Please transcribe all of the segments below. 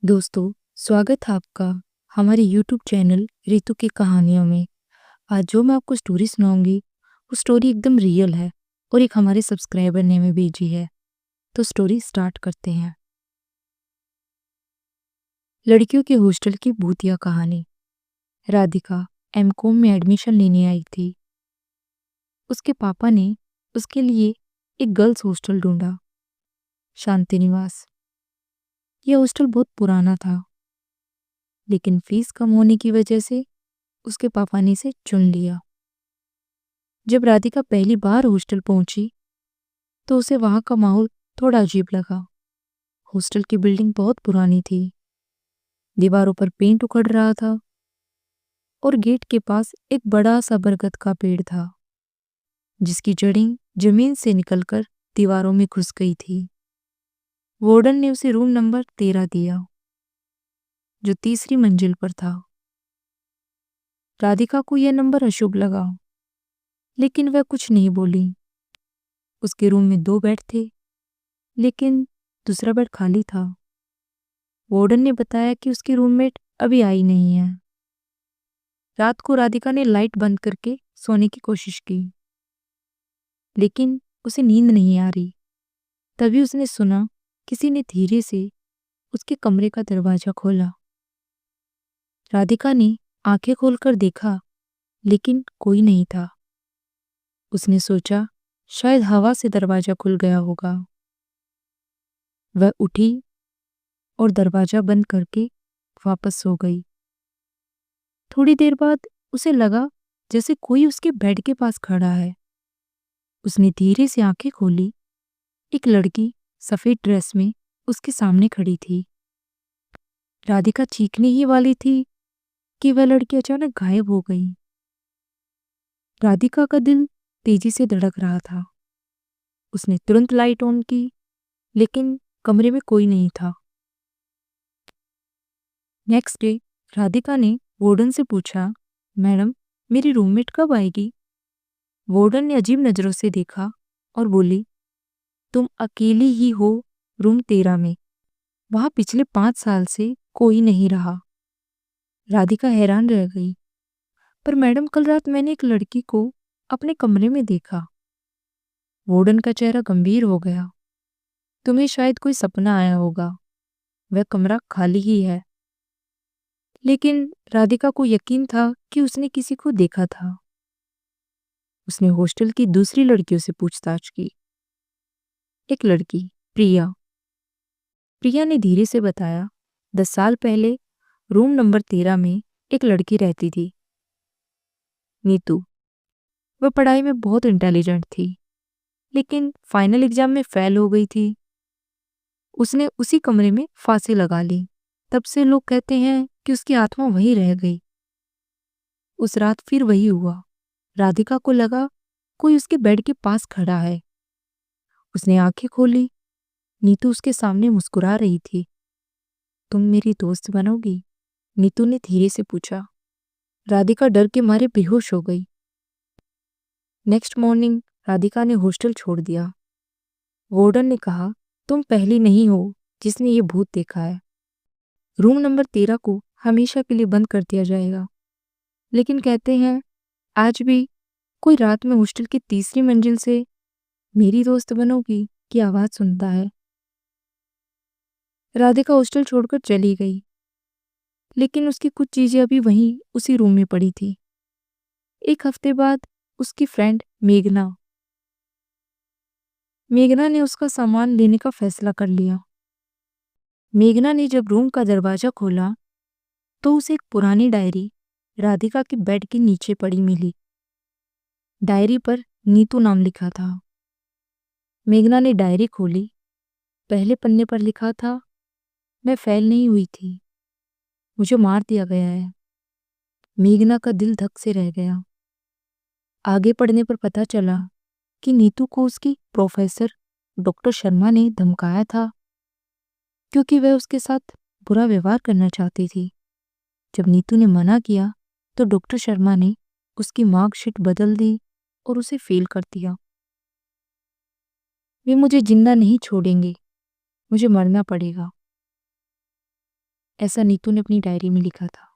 दोस्तों, स्वागत है आपका हमारे यूट्यूब चैनल रितु की कहानियों में। आज जो मैं आपको स्टोरी सुनाऊंगी, वो स्टोरी एकदम रियल है और एक हमारे सब्सक्राइबर ने हमें भेजी है। तो स्टोरी स्टार्ट करते हैं। लड़कियों के हॉस्टल की भूतिया कहानी। राधिका एमकॉम में एडमिशन लेने आई थी। उसके पापा ने उसके लिए एक गर्ल्स हॉस्टल ढूंढा, शांति निवास। यह हॉस्टल बहुत पुराना था, लेकिन फीस कम होने की वजह से उसके पापा ने इसे चुन लिया। जब राधिका पहली बार हॉस्टल पहुंची तो उसे वहां का माहौल थोड़ा अजीब लगा। हॉस्टल की बिल्डिंग बहुत पुरानी थी, दीवारों पर पेंट उखड़ रहा था और गेट के पास एक बड़ा सा बरगद का पेड़ था, जिसकी जड़ें जमीन से निकलकर दीवारों में घुस गई थी। वार्डन ने उसे रूम नंबर 13 दिया, जो तीसरी मंजिल पर था। राधिका को यह नंबर अशुभ लगा, लेकिन वह कुछ नहीं बोली। उसके रूम में 2 बेड थे, लेकिन दूसरा बेड खाली था। वार्डन ने बताया कि उसकी रूममेट अभी आई नहीं है। रात को राधिका ने लाइट बंद करके सोने की कोशिश की, लेकिन उसे नींद नहीं आ रही। तभी उसने सुना किसी ने धीरे से उसके कमरे का दरवाजा खोला। राधिका ने आंखें खोलकर देखा, लेकिन कोई नहीं था। उसने सोचा शायद हवा से दरवाजा खुल गया होगा। वह उठी और दरवाजा बंद करके वापस सो गई। थोड़ी देर बाद उसे लगा जैसे कोई उसके बेड के पास खड़ा है। उसने धीरे से आंखें खोली। एक लड़की सफेद ड्रेस में उसके सामने खड़ी थी। राधिका चीखने ही वाली थी कि वह लड़की अचानक गायब हो गई। राधिका का दिल तेजी से धड़क रहा था। उसने तुरंत लाइट ऑन की, लेकिन कमरे में कोई नहीं था। नेक्स्ट डे राधिका ने वार्डन से पूछा, मैडम, मेरी रूममेट कब आएगी? वार्डन ने अजीब नजरों से देखा और बोली, तुम अकेली ही हो रूम 13 में। वहां पिछले 5 साल से कोई नहीं रहा। राधिका हैरान रह गई। पर मैडम, कल रात मैंने एक लड़की को अपने कमरे में देखा। वार्डन का चेहरा गंभीर हो गया। तुम्हें शायद कोई सपना आया होगा। वह कमरा खाली ही है। लेकिन राधिका को यकीन था कि उसने किसी को देखा था। उसने हॉस्टल की दूसरी लड़कियों से पूछताछ की। एक लड़की, प्रिया। प्रिया ने धीरे से बताया, 10 साल पहले रूम नंबर 13 में एक लड़की रहती थी, नीतू। वह पढ़ाई में बहुत इंटेलिजेंट थी, लेकिन फाइनल एग्जाम में फेल हो गई थी। उसने उसी कमरे में फांसी लगा ली। तब से लोग कहते हैं कि उसकी आत्मा वहीं रह गई। उस रात फिर वही हुआ। राधिका को लगा कोई उसके बेड के पास खड़ा है। उसने आंखें खोली। नीतू उसके सामने मुस्कुरा रही थी। तुम मेरी दोस्त बनोगी? नीतू ने धीरे से पूछा। राधिका डर के मारे बेहोश हो गई। नेक्स्ट मॉर्निंग राधिका ने हॉस्टल छोड़ दिया। वार्डन ने कहा, तुम पहली नहीं हो जिसने ये भूत देखा है। रूम नंबर 13 को हमेशा के लिए बंद कर दिया जाएगा। लेकिन कहते हैं आज भी कोई रात में हॉस्टल की तीसरी मंजिल से मेरी दोस्त बनोगी की आवाज सुनता है। राधिका हॉस्टल छोड़कर चली गई, लेकिन उसकी कुछ चीजें अभी वहीं उसी रूम में पड़ी थी। एक हफ्ते बाद उसकी फ्रेंड मेघना ने उसका सामान लेने का फैसला कर लिया। मेघना ने जब रूम का दरवाजा खोला तो उसे एक पुरानी डायरी राधिका के बेड के नीचे पड़ी मिली। डायरी पर नीतू नाम लिखा था। मेघना ने डायरी खोली। पहले पन्ने पर लिखा था, मैं फेल नहीं हुई थी, मुझे मार दिया गया है। मेघना का दिल धक से रह गया। आगे पढ़ने पर पता चला कि नीतू को उसकी प्रोफेसर डॉक्टर शर्मा ने धमकाया था, क्योंकि वह उसके साथ बुरा व्यवहार करना चाहती थी। जब नीतू ने मना किया तो डॉक्टर शर्मा ने उसकी मार्कशीट बदल दी और उसे फेल कर दिया। वे मुझे जिंदा नहीं छोड़ेंगे, मुझे मरना पड़ेगा। ऐसा नीतू ने अपनी डायरी में लिखा था।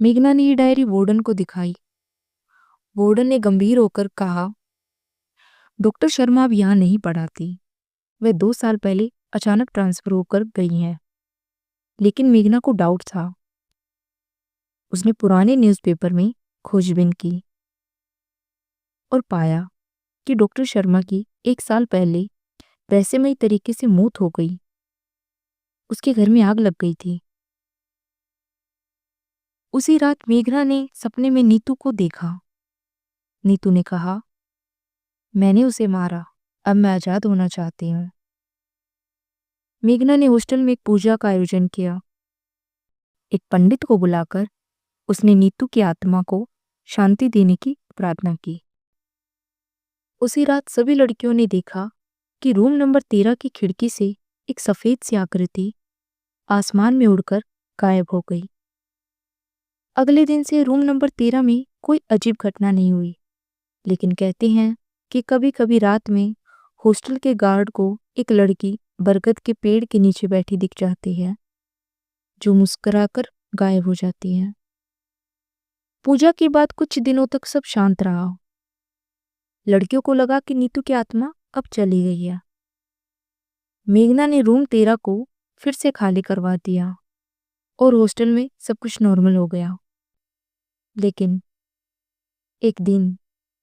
मेघना ने ये डायरी वार्डन को दिखाई। वार्डन ने गंभीर होकर कहा, डॉक्टर शर्मा अब यहाँ नहीं पढ़ाती। वह 2 साल पहले अचानक ट्रांसफर होकर गई हैं। लेकिन मेघना को डाउट था। उसने पुराने न्यूज़पेपर में खोजबीन की और पाया कि डॉक्टर शर्मा की 1 साल पहले रहस्यमयी तरीके से मौत हो गई। उसके घर में आग लग गई थी। उसी रात मेघना ने सपने में नीतू को देखा। नीतू ने कहा, मैंने उसे मारा, अब मैं आजाद होना चाहती हूँ। मेघना ने हॉस्टल में एक पूजा का आयोजन किया। एक पंडित को बुलाकर उसने नीतू की आत्मा को शांति देने की प्रार्थना की। उसी रात सभी लड़कियों ने देखा कि रूम नंबर 13 की खिड़की से एक सफेद सी आकृति आसमान में उड़कर गायब हो गई। अगले दिन से रूम नंबर 13 में कोई अजीब घटना नहीं हुई, लेकिन कहते हैं कि कभी-कभी रात में हॉस्टल के गार्ड को एक लड़की बरगद के पेड़ के नीचे बैठी दिख जाती है, जो मुस्कुराकर गायब हो जाती है। पूजा के बाद कुछ दिनों तक सब शांत रहा। लड़कियों को लगा कि नीतू की आत्मा अब चली गई है। मेघना ने रूम 13 को फिर से खाली करवा दिया और हॉस्टल में सब कुछ नॉर्मल हो गया। लेकिन एक दिन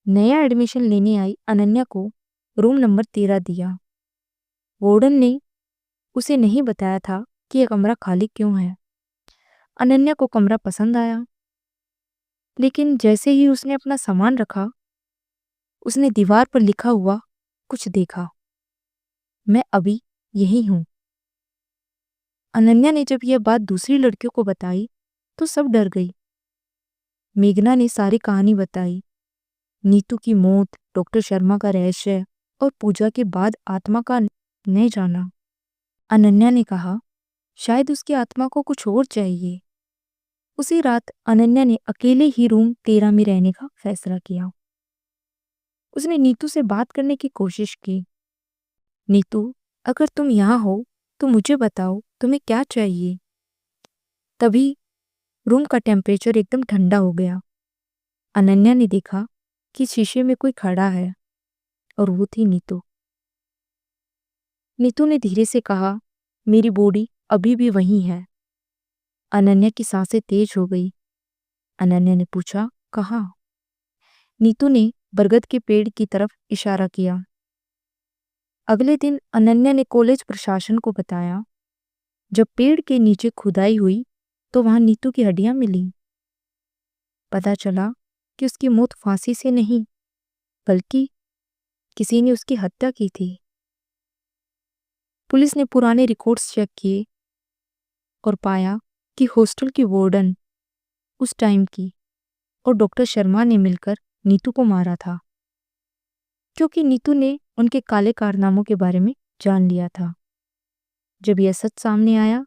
नया एडमिशन लेने आई अनन्या को रूम नंबर 13 दिया। वार्डन ने उसे नहीं बताया था कि यह कमरा खाली क्यों है। अनन्या को कमरा पसंद आया, लेकिन जैसे ही उसने अपना सामान रखा, उसने दीवार पर लिखा हुआ कुछ देखा, मैं अभी यही हूँ। अनन्या ने जब यह बात दूसरी लड़कियों को बताई तो सब डर गई। मेघना ने सारी कहानी बताई, नीतू की मौत, डॉक्टर शर्मा का रहस्य और पूजा के बाद आत्मा का न जाना। अनन्या ने कहा, शायद उसकी आत्मा को कुछ और चाहिए। उसी रात अनन्या ने अकेले ही रूम 13 में रहने का फैसला किया। उसने नीतू से बात करने की कोशिश की। नीतू, अगर तुम यहाँ हो तो मुझे बताओ तुम्हें क्या चाहिए। तभी रूम का टेम्परेचर एकदम ठंडा हो गया। अनन्या ने देखा कि शीशे में कोई खड़ा है और वो थी नीतू। नीतू ने धीरे से कहा, मेरी बॉडी अभी भी वहीं है। अनन्या की सांसें तेज हो गई। अनन्या ने पूछा, कहाँ? नीतू ने बरगद के पेड़ की तरफ इशारा किया। अगले दिन अनन्या ने कॉलेज प्रशासन को बताया। जब पेड़ के नीचे खुदाई हुई तो वहां नीतू की हड्डियां मिली। पता चला कि उसकी मौत फांसी से नहीं, बल्कि किसी ने उसकी हत्या की थी। पुलिस ने पुराने रिकॉर्ड्स चेक किए और पाया कि हॉस्टल की वार्डन उस टाइम की और डॉक्टर शर्मा ने मिलकर नीतू को मारा था, क्योंकि नीतू ने उनके काले कारनामों के बारे में जान लिया था। जब यह सच सामने आया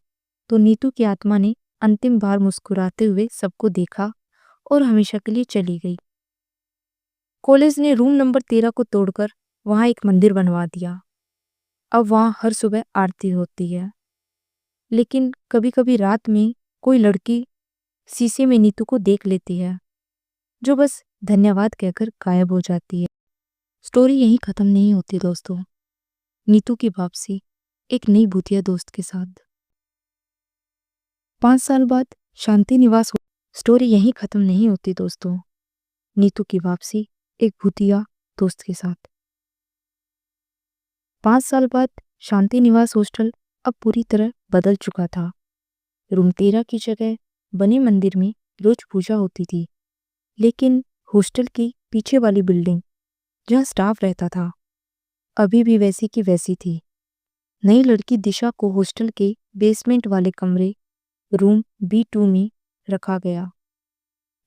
तो नीतू की आत्मा ने अंतिम बार मुस्कुराते हुए सबको देखा और हमेशा के लिए चली गई। कॉलेज ने रूम नंबर 13 को तोड़कर वहां एक मंदिर बनवा दिया। अब वहां हर सुबह आरती होती है। लेकिन कभी कभी रात में कोई लड़की शीशे में नीतू को देख लेती है, जो बस धन्यवाद कहकर गायब हो जाती है। स्टोरी यहीं खत्म नहीं होती दोस्तों। नीतू की वापसी एक नई भूतिया दोस्त के साथ। 5 साल बाद शांति निवास। स्टोरी यहीं खत्म नहीं होती दोस्तों। नीतू की वापसी एक भूतिया दोस्त के साथ। 5 साल बाद शांति निवास हॉस्टल अब पूरी तरह बदल चुका था। रूम 13 की जगह बने मंदिर में रोज पूजा होती थी, लेकिन हॉस्टल की पीछे वाली बिल्डिंग जहाँ स्टाफ रहता था अभी भी वैसी की वैसी थी। नई लड़की दिशा को हॉस्टल के बेसमेंट वाले कमरे रूम B2 में रखा गया,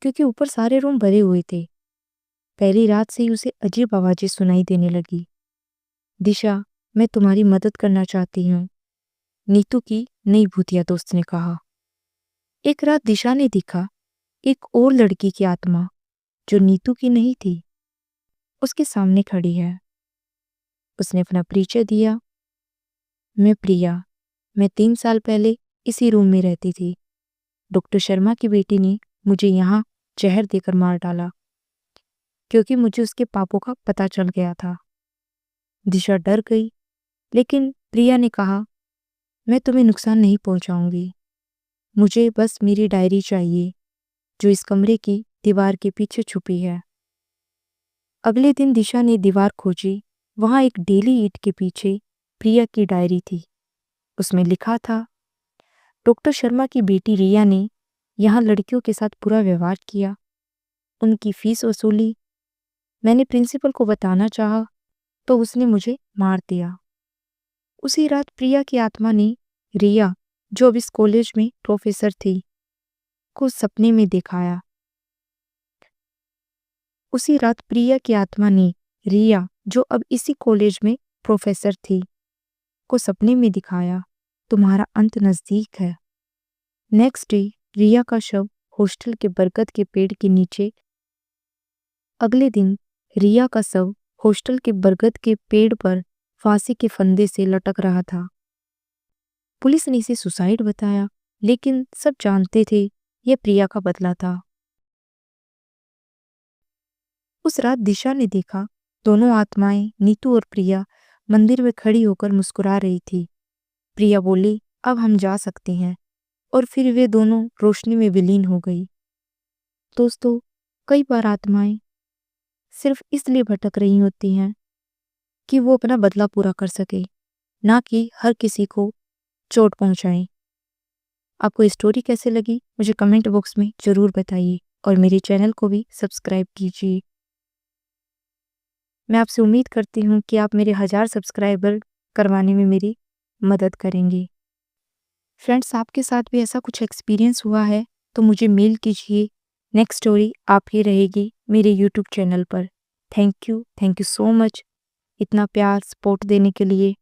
क्योंकि ऊपर सारे रूम भरे हुए थे। पहली रात से ही उसे अजीब आवाजें सुनाई देने लगी। दिशा, मैं तुम्हारी मदद करना चाहती हूँ, नीतू की नई भूतिया दोस्त ने कहा। एक रात दिशा ने देखा एक और लड़की की आत्मा, जो नीतू की नहीं थी, उसके सामने खड़ी है। उसने अपना परिचय दिया, मैं प्रिया, मैं 3 साल पहले इसी रूम में रहती थी। डॉक्टर शर्मा की बेटी ने मुझे यहाँ जहर देकर मार डाला क्योंकि मुझे उसके पापों का पता चल गया था। दिशा डर गई, लेकिन प्रिया ने कहा, मैं तुम्हें नुकसान नहीं पहुंचाऊंगी। मुझे बस मेरी डायरी चाहिए जो इस कमरे की दीवार के पीछे छुपी है। अगले दिन दिशा ने दीवार खोजी। वहां एक डेली ईट के पीछे प्रिया की डायरी थी। उसमें लिखा था, डॉक्टर शर्मा की बेटी रिया ने यहाँ लड़कियों के साथ बुरा व्यवहार किया, उनकी फीस वसूली। मैंने प्रिंसिपल को बताना चाहा तो उसने मुझे मार दिया। उसी रात प्रिया की आत्मा ने रिया, जो अब इस कॉलेज में प्रोफेसर थी, को सपने में दिखाया। उसी रात प्रिया की आत्मा ने रिया, जो अब इसी कॉलेज में प्रोफेसर थी, को सपने में दिखाया, तुम्हारा अंत नजदीक है। नेक्स्ट डे रिया का शव हॉस्टल के बरगद के पेड़ के नीचे। अगले दिन रिया का शव हॉस्टल के बरगद के पेड़ पर फांसी के फंदे से लटक रहा था। पुलिस ने इसे सुसाइड बताया, लेकिन सब जानते थे यह प्रिया का बदला था। उस रात दिशा ने देखा, दोनों आत्माएं नीतू और प्रिया मंदिर में खड़ी होकर मुस्कुरा रही थी। प्रिया बोली, अब हम जा सकते हैं, और फिर वे दोनों रोशनी में विलीन हो गई। दोस्तों, कई बार आत्माएं सिर्फ इसलिए भटक रही होती हैं कि वो अपना बदला पूरा कर सके, ना कि हर किसी को चोट पहुंचाएं। आपको ये स्टोरी कैसे लगी मुझे कमेंट बॉक्स में ज़रूर बताइए, और मेरे चैनल को भी सब्सक्राइब कीजिए। मैं आपसे उम्मीद करती हूँ कि आप मेरे 1000 सब्सक्राइबर करवाने में मेरी मदद करेंगे। फ्रेंड्स, आपके साथ भी ऐसा कुछ एक्सपीरियंस हुआ है तो मुझे मेल कीजिए। नेक्स्ट स्टोरी आप ही रहेगी मेरे यूट्यूब चैनल पर। थैंक यू सो मच इतना प्यार सपोर्ट देने के लिए।